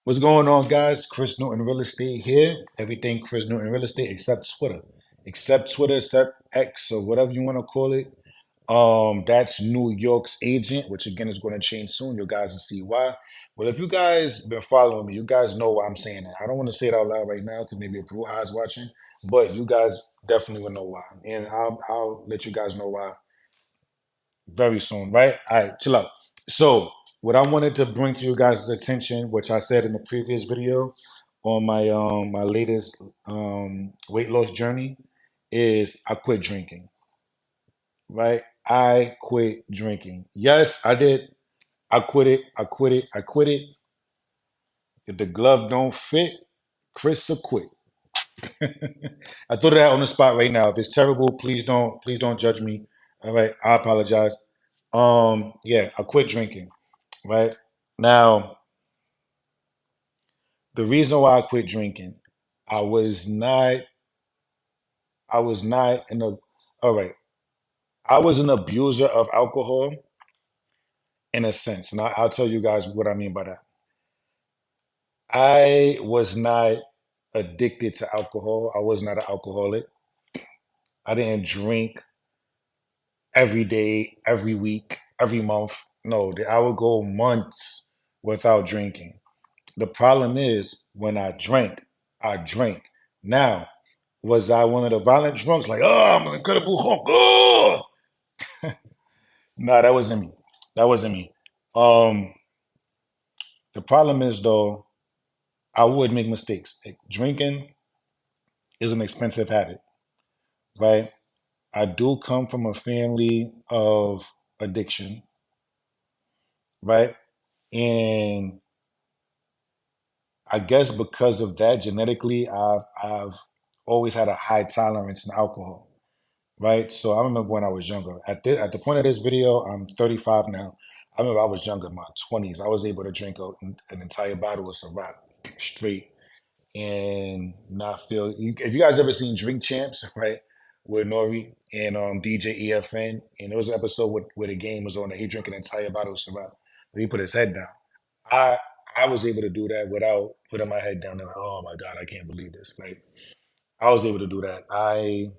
What's going on, guys? Chris Newton Real Estate here. Everything Chris Newton Real Estate except Twitter. Except Twitter, except X, or whatever you want to call it. That's New York's agent, which again is going to change soon. You guys will see why. Well, if you guys been following me, you guys know why I'm saying that. I don't want to say it out loud right now because maybe a Brew High's watching, but you guys definitely will know why. And I'll let you guys know why very soon, right? All right, chill out. So, what I wanted to bring to you guys' attention, which I said in the previous video on my latest weight loss journey, is I quit drinking. Right? I quit drinking. Yes, I did. I quit it. I quit it. I quit it. If the glove don't fit, Chris will quit. I threw that on the spot right now. If it's terrible, please don't judge me. All right, I apologize. Yeah, I quit drinking. Right now, the reason why I quit drinking, I was not, I was not in a. All right, I was an abuser of alcohol in a sense, and I'll tell you guys what I mean by that. I was not addicted to alcohol. I was not an alcoholic. I didn't drink every day, every week, every month. No, I would go months without drinking. The problem is when I drank, I drank. Now, was I one of the violent drunks? Like, oh, I'm an incredible hunk. Oh, no, that wasn't me. That wasn't me. Um, the problem is though, I would make mistakes. Like, drinking is an expensive habit, right? I do come from a family of addiction, right? And I guess because of that, genetically, I've always had a high tolerance in alcohol, right? So I remember when I was younger. At the point of this video, I'm 35 now. I remember I was younger, in my 20s. I was able to drink an entire bottle of Ciroc straight and not feel. If you guys ever seen Drink Champs, right, with Nori and DJ EFN, and there was an episode where the game was on, and he drank an entire bottle of Ciroc, but he put his head down. I I was able to do that without putting my head down and like, oh my God, I can't believe this. Like I was able to do that. I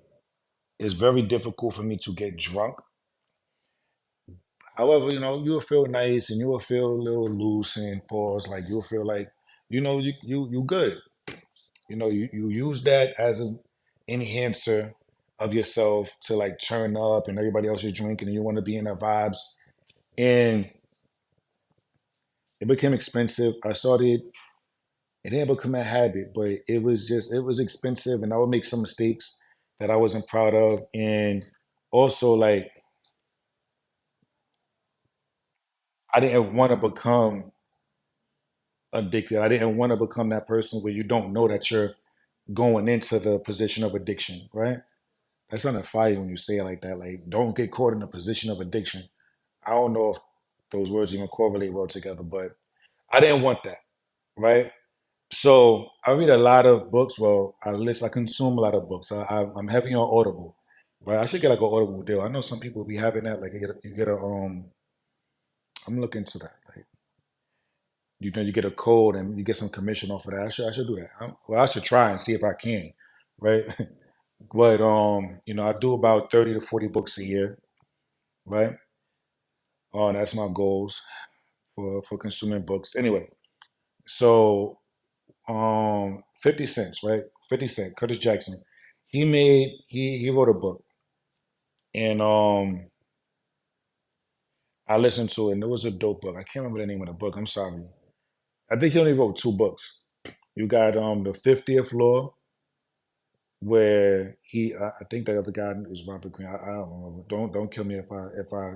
It's very difficult for me to get drunk. However, you'll feel nice and you'll feel a little loose and pause, like you'll feel like, you good. You use that as an enhancer of yourself to like turn up and everybody else is drinking and you want to be in their vibes. And it became expensive. It didn't become a habit, but it was expensive and I would make some mistakes that I wasn't proud of. And also like I didn't want to become addicted. I didn't want to become that person where you don't know that you're going into the position of addiction, right? That's not a fire when you say it like that. Like, don't get caught in a position of addiction. I don't know if those words even correlate well together, but I didn't want that, right? So I read a lot of books. Well, I consume a lot of books. I'm heavy on Audible, right? I should get like an Audible deal. I know some people be having that. Like, you get a. I'm looking into that. Like, you get a code and you get some commission off of that. I should do that. Well, I should try and see if I can, right? But I do about 30 to 40 books a year, right? Oh, that's my goals for consuming books. Anyway, so 50 cents, right? 50 Cent, Curtis Jackson. He wrote a book and I listened to it and it was a dope book. I can't remember the name of the book. I'm sorry. I think he only wrote two books. You got the 50th Law, where I think the other guy is Robert Greene. I don't remember. Don't kill me if I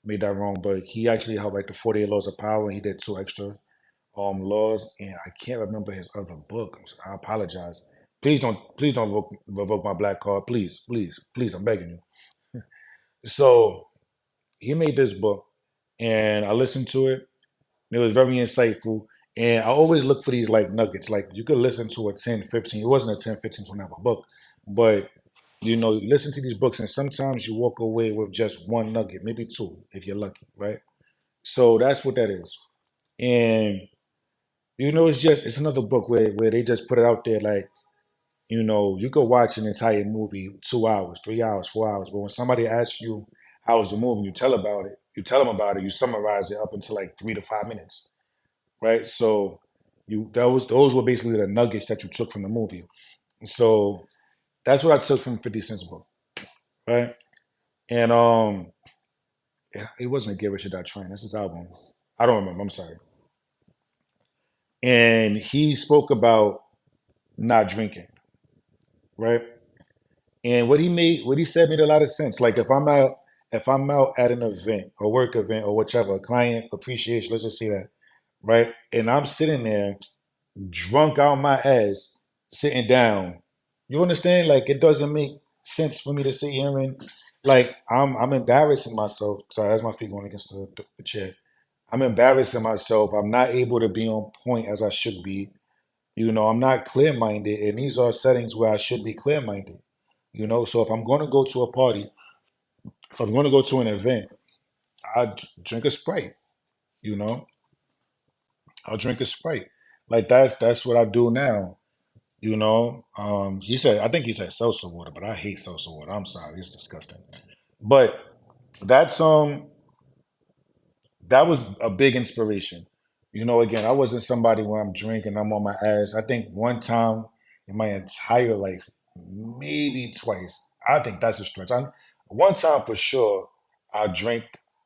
made that wrong. But he actually helped write the 48 Laws of Power, and he did two extra laws. And I can't remember his other book. I apologize. Please don't revoke my black card. Please, I'm begging you. So he made this book, and I listened to it. And it was very insightful. And I always look for these like nuggets. Like you could listen to a 10, 15. It wasn't a 10, 15, 20 hour book, but you listen to these books and sometimes you walk away with just one nugget, maybe two, if you're lucky, right? So that's what that is. And It's just it's another book where they just put it out there like, you could watch an entire movie 2 hours, 3 hours, 4 hours, but when somebody asks you how was the movie, you tell them about it, you summarize it up into like 3 to 5 minutes, right? So those were basically the nuggets that you took from the movie. So that's what I took from 50 Cent's book, right? And yeah, it wasn't Give a Shit That Train. That's his album. I don't remember. I'm sorry. And he spoke about not drinking, right? And what he said made a lot of sense. Like if I'm out at an event, a work event or whichever, a client appreciation, let's just say that, right? And I'm sitting there drunk out my ass, sitting down. You understand? Like it doesn't make sense for me to sit here and like I'm embarrassing myself. Sorry, that's my feet going against the chair. I'm embarrassing myself. I'm not able to be on point as I should be. I'm not clear minded, and these are settings where I should be clear minded. So if I'm going to go to a party, if I'm going to go to an event, drink a Sprite. You know, I'll drink a Sprite. Like that's what I do now. I think he said seltzer water, but I hate seltzer water. I'm sorry, it's disgusting. But that's that was a big inspiration. Again, I wasn't somebody where I'm drinking, I'm on my ass. I think one time in my entire life, maybe twice. I think that's a stretch. One time for sure, I drank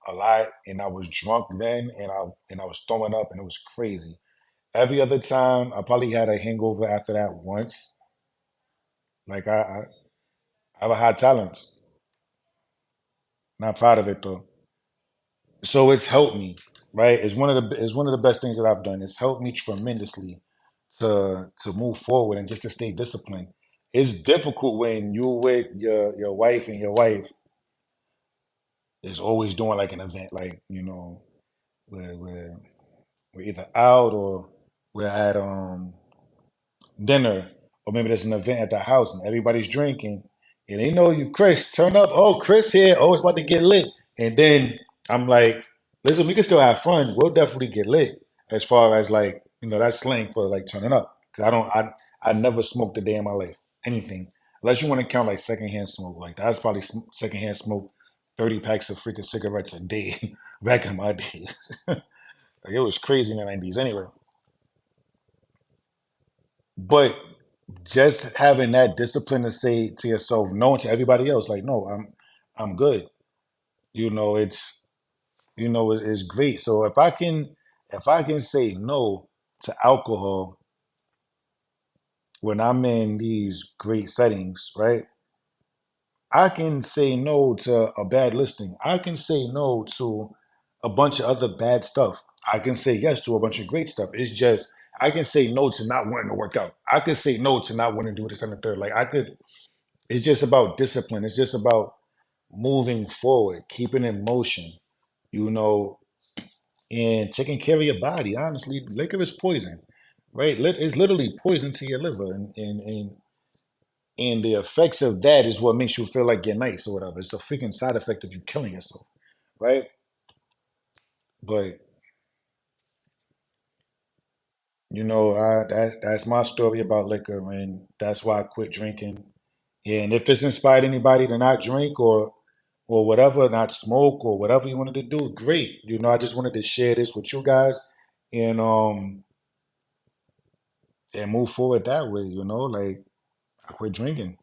a lot and I was drunk then, and I was throwing up and it was crazy. Every other time, I probably had a hangover after that once. Like I have a high tolerance. Not proud of it though. So it's helped me, right? It's one of the best things that I've done. It's helped me tremendously to move forward and just to stay disciplined. It's difficult when you're with your wife and your wife is always doing like an event, like we're either out or we're at dinner, or maybe there's an event at the house and everybody's drinking, and they know you, Chris, turn up. Oh, Chris here. Oh, it's about to get lit. And then I'm like, listen, we can still have fun. We'll definitely get lit. As far as like, that's slang for like turning up. Cause I never smoked a day in my life. Anything. Unless you want to count like secondhand smoke. Like that's probably secondhand smoke, 30 packs of freaking cigarettes a day back in my day. Like it was crazy in the 90s anyway. But just having that discipline to say to yourself no and to everybody else, like, no, I'm good. It's it's great. So if I can say no to alcohol when I'm in these great settings, right? I can say no to a bad listing. I can say no to a bunch of other bad stuff. I can say yes to a bunch of great stuff. It's just I can say no to not wanting to work out. I could say no to not wanting to do this and the third. Like I could. It's just about discipline. It's just about moving forward, keeping in motion, you know, and taking care of your body. Honestly, liquor is poison, right? It's literally poison to your liver, and the effects of that is what makes you feel like you're nice or whatever. It's a freaking side effect of you killing yourself, right? But that's my story about liquor, and that's why I quit drinking. And if this inspired anybody to not drink or whatever, not smoke or whatever you wanted to do, great. I just wanted to share this with you guys and and move forward that way, like I quit drinking.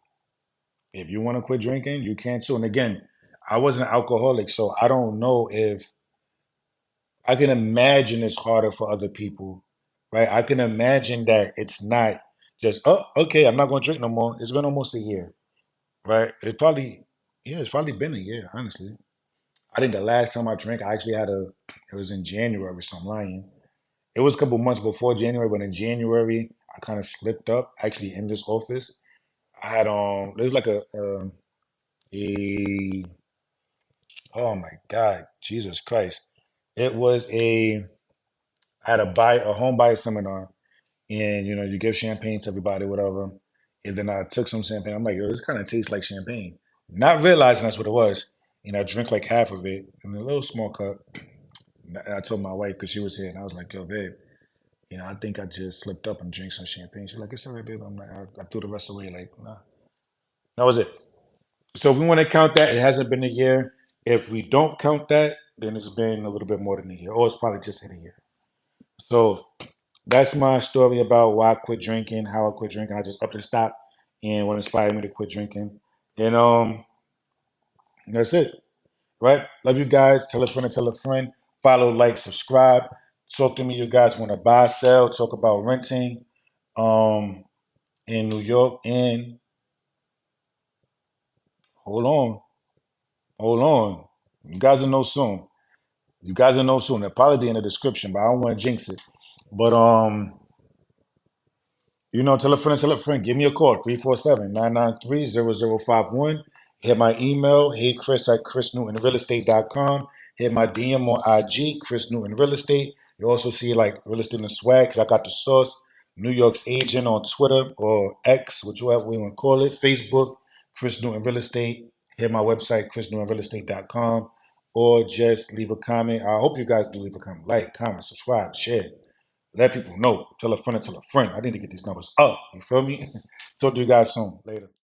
If you want to quit drinking, you can too. And again, I wasn't an alcoholic, so I don't know if I can imagine it's harder for other people, right? I can imagine that it's not just, oh, okay, I'm not going to drink no more. It's been almost a year, right? Yeah, it's probably been a year, honestly. I think the last time I drank, I actually it was in January, so I'm lying. It was a couple months before January, but in January, I kind of slipped up actually in this office. I had, there was like a, oh my God, Jesus Christ. It was I had a home buyer seminar, and you give champagne to everybody, whatever. And then I took some champagne. I'm like, yo, this kind of tastes like champagne. Not realizing that's what it was. And I drank like half of it in a little small cup. And I told my wife because she was here, and I was like, yo, babe. I think I just slipped up and drank some champagne. She's like, it's all right, babe. I'm like, I threw the rest away. Like, nah. That was it. So if we want to count that, it hasn't been a year. If we don't count that, then it's been a little bit more than a year, or it's probably just hit a year. So that's my story about why I quit drinking, how I quit drinking. I just upped and stopped, and what inspired me to quit drinking. And that's it. Right? Love you guys. Tell a friend and tell a friend. Follow, like, subscribe. Talk to me. You guys want to buy, sell, talk about renting um, in New York. And hold on. Hold on. You guys will know soon. You guys will know soon. It'll probably be in the description, but I don't want to jinx it. But tell a friend, give me a call, 347-993-0051. Hit my email, hey Chris at chrisnewtonrealestate.com. Hit my DM on IG, Chris Newton Real Estate. You also see like Real Estate and Swag, 'cause I got the source. New York's agent on Twitter or X, whichever we want to call it. Facebook, Chris Newton Real Estate. Hit my website, chrisnewtonrealestate.com. Or just leave a comment. I hope you guys do leave a comment. Like, comment, subscribe, share. Let people know. Tell a friend and tell a friend. I need to get these numbers up. You feel me? Talk to you guys soon. Later.